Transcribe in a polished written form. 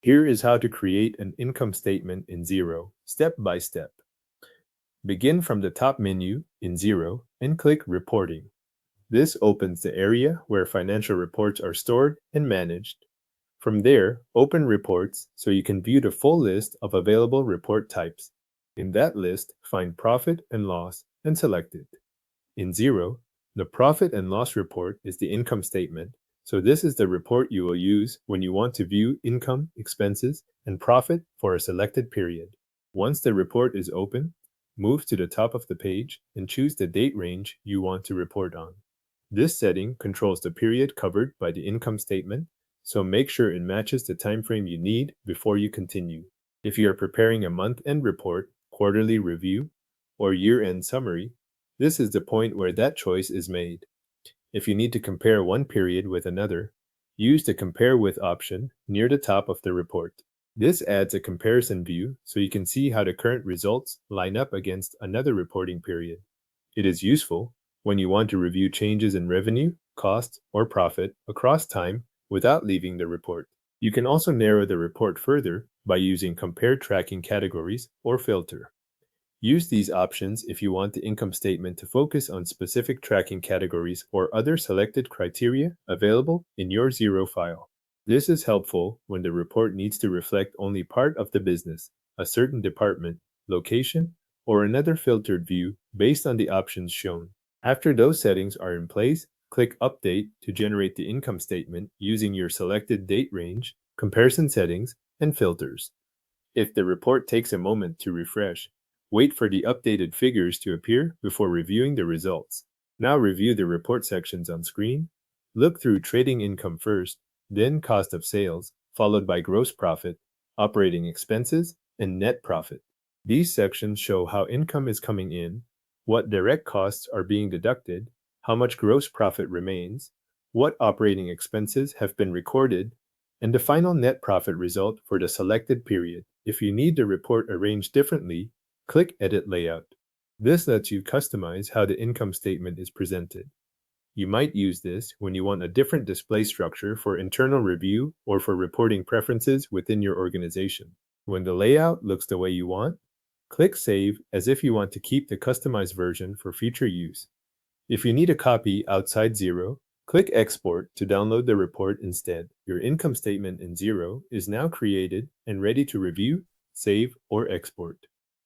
Here is how to create an income statement in Xero, step by step. Begin from the top menu in Xero and click Reporting. This opens the area where financial reports are stored and managed. From there, open Reports so you can view the full list of available report types. In that list, find Profit and Loss and select it. In Xero, the profit and loss report is the income statement, so this is the report you will use when you want to view income, expenses, and profit for a selected period. Once the report is open, move to the top of the page and choose the date range you want to report on. This setting controls the period covered by the income statement, so make sure it matches the time frame you need before you continue. If you are preparing a month-end report, quarterly review, or year-end summary, this is the point where that choice is made. If you need to compare one period with another, use the Compare With option near the top of the report. This adds a comparison view so you can see how the current results line up against another reporting period. It is useful when you want to review changes in revenue, cost, or profit across time without leaving the report. You can also narrow the report further by using Compare Tracking Categories or Filter. Use these options if you want the income statement to focus on specific tracking categories or other selected criteria available in your Xero file. This is helpful when the report needs to reflect only part of the business, a certain department, location, or another filtered view based on the options shown. After those settings are in place, click Update to generate the income statement using your selected date range, comparison settings, and filters. If the report takes a moment to refresh, wait for the updated figures to appear before reviewing the results. Now review the report sections on screen. Look through trading income first, then cost of sales, followed by gross profit, operating expenses, and net profit. These sections show how income is coming in, what direct costs are being deducted, how much gross profit remains, what operating expenses have been recorded, and the final net profit result for the selected period. If you need the report arranged differently, click Edit Layout. This lets you customize how the income statement is presented. You might use this when you want a different display structure for internal review or for reporting preferences within your organization. When the layout looks the way you want, click Save as if you want to keep the customized version for future use. If you need a copy outside Xero, click Export to download the report instead. Your income statement in Xero is now created and ready to review, save, or export.